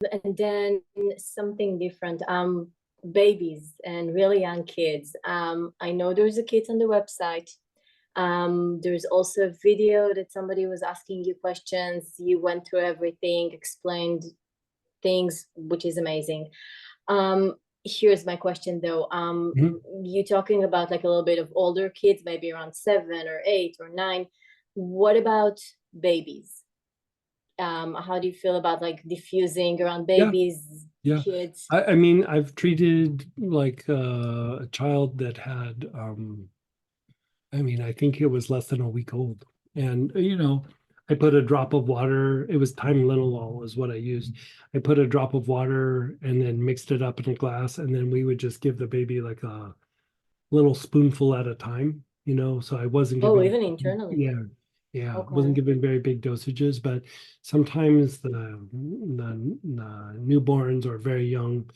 And then something different. Babies and really young kids. I know there's a kit on the website. There's also a video that somebody was asking you questions. You went through everything, explained things, which is amazing. Here's my question though. Mhm. You talking about like a little bit of older kids, maybe around 7 or 8 or 9. What about babies? How do you feel about like diffusing around Yeah, babies, yeah. kids? I mean, I've treated like a child that had, I mean, I think it was less than a week old. And, I put a drop of water, it was time linalool is what I used. I put a drop of water and then mixed it up in a glass, and then we would just give the baby like a little spoonful at a time, so I wasn't Oh, giving, even internally. yeah, yeah, wasn't Okay. giving very big dosages, but sometimes the newborns or very young,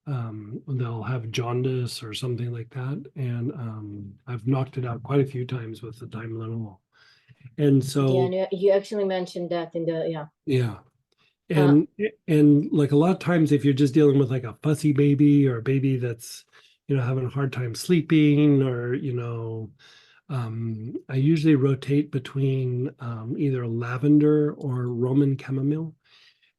they'll have jaundice or something like that. And I've knocked it out quite a few times with the Tylenol. And Yeah, so, and you actually mentioned that in the yeah. yeah. Uh, And like a lot of times, if you're just dealing with like a fussy baby or a baby that's, having a hard time sleeping or, I usually rotate between either lavender or Roman chamomile.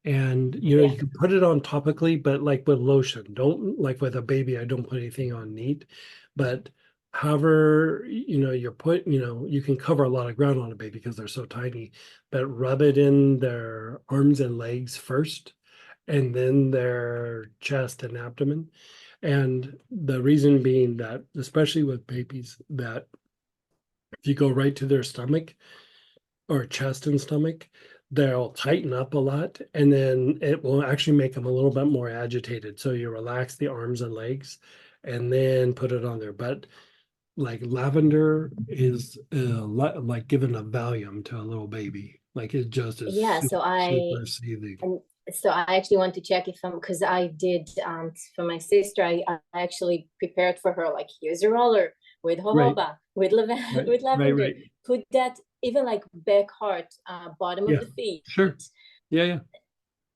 And yeah. you can put it on topically, but like with lotion, don't like with a baby, I don't put anything on neat. But however, you can cover a lot of ground on a baby because they're so tiny, but rub it in their arms and legs first, and then their chest and abdomen. And the reason being that, especially with babies, that if you go right to their stomach, or chest and stomach, they'll tighten up a lot, and then it will actually make them a little bit more agitated. So you relax the arms and legs and then put it on there. But like lavender is like giving a Valium to a little baby. Like it just is Yeah, super, so I super soothing. and so I actually want to check if I'm because I did for my sister. I actually prepared for her like here's a roller with Right, jojoba, with right, with right, lavender. right. Put that even like back heart, bottom of Yeah, the feet. sure. Yeah, yeah.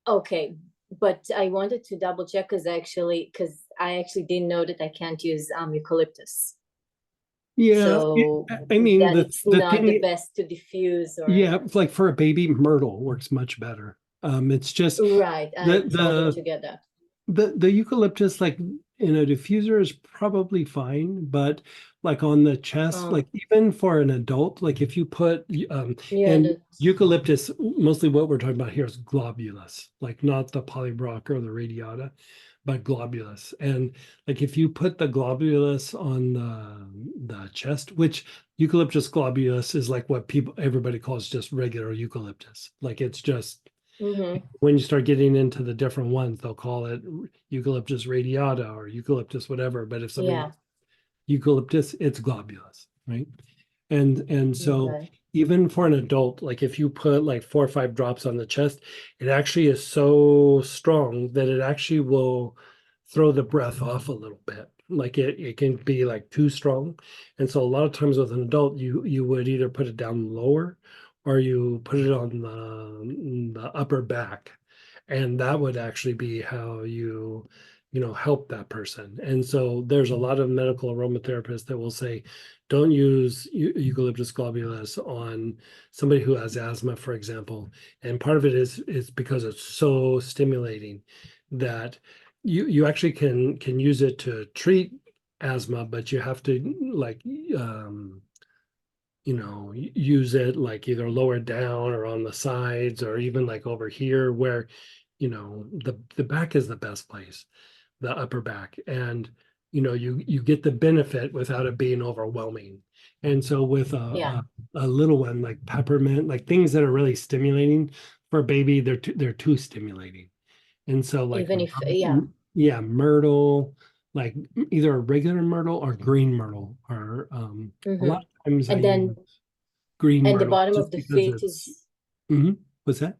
Okay, but I wanted to double check because I actually didn't know that I can't use eucalyptus. Yeah, So I mean that the it's the not the thing, best to diffuse or yeah, like for a baby, myrtle works much better. It's just right. the I told them the to get that. the eucalyptus, like in a diffuser, is probably fine, but like on the chest, Um, like even for an adult, like if you put yeah, and that's eucalyptus, mostly what we're talking about here is globulus, like not the polybroch or the radiata, but globulus. And like if you put the globulus on the chest, which eucalyptus globulus is like what everybody calls just regular eucalyptus, like it's just mm-hmm. when you start getting into the different ones, they'll call it eucalyptus radiata or eucalyptus whatever. But if somebody Yeah. wants eucalyptus, it's globulus, right? And so Okay. even for an adult, like if you put like 4 or 5 drops on the chest, it actually is so strong that it actually will throw the breath off a little bit. Like it can be like too strong. And so a lot of times with an adult, you would either put it down lower or you put it on the upper back. And that would actually be how you help that person. And so there's a lot of medical aromatherapists that will say, don't use eucalyptus globulus on somebody who has asthma, for example. And part of it is because it's so stimulating that you actually can use it to treat asthma, but you have to like use it like either lower down or on the sides or even like over here where the back is the best place, the upper back. And you get the benefit without it being overwhelming. And so with Yeah. a little one like peppermint, like things that are really stimulating for a baby, they're too stimulating. And so like Even if yeah. yeah, myrtle, like either a regular myrtle or green myrtle, or a lot Mm-hmm. of times I And use then green and the myrtle bottom of just the because feet it's. is Mhm. What's that?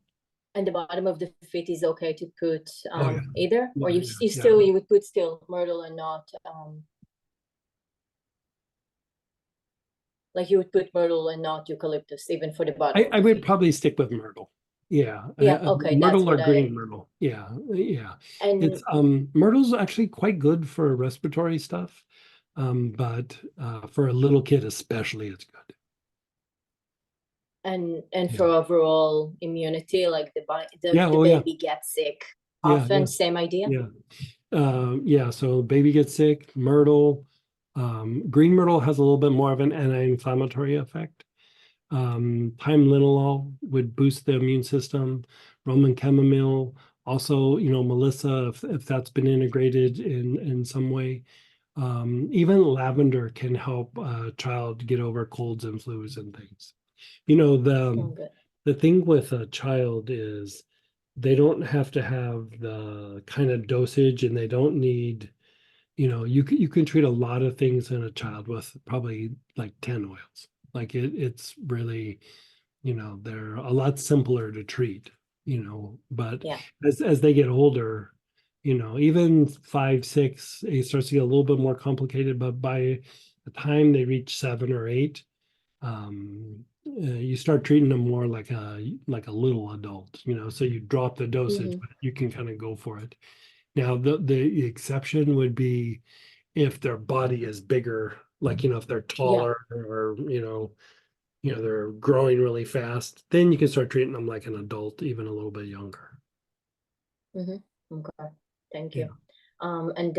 and the bottom of the feet is okay to put Oh yeah. either Yeah, or yeah, you yeah. still you would put still myrtle and not like you would put myrtle and not eucalyptus even for the bottom I, of I the would feet. probably stick with myrtle. Yeah, Yeah, okay, that's myrtle or what green I myrtle. Yeah, yeah. It's and myrtle's actually quite good for respiratory stuff. But for a little kid especially, it's good. and Yeah. for overall immunity, like Yeah, the oh yeah. baby gets sick Yeah, often, yeah. same idea? Yeah. Yeah, so baby gets sick, myrtle. Green myrtle has a little bit more of an anti-inflammatory effect. Thyme linalool would boost the immune system. Roman chamomile, also, Melissa, if that's been integrated in some way. Even lavender can help a child get over colds and flus and things. You know, Oh, good. the thing with a child is they don't have to have the kind of dosage, and they don't need, you can treat a lot of things in a child with probably like 10 oils. Like it's really, they're a lot simpler to treat, but Yeah. as they get older, even 5, 6, it starts to get a little bit more complicated, but by the time they reach 7 or 8, you start treating them more like a little adult, so you drop the dosage, Hmm. but you can kind of go for it. Now, the exception would be if their body is bigger, like, if they're Yeah. taller, or, they're growing really fast, then you can start treating them like an adult, even a little bit younger. Hmm. Okay. Thank Yeah. you. And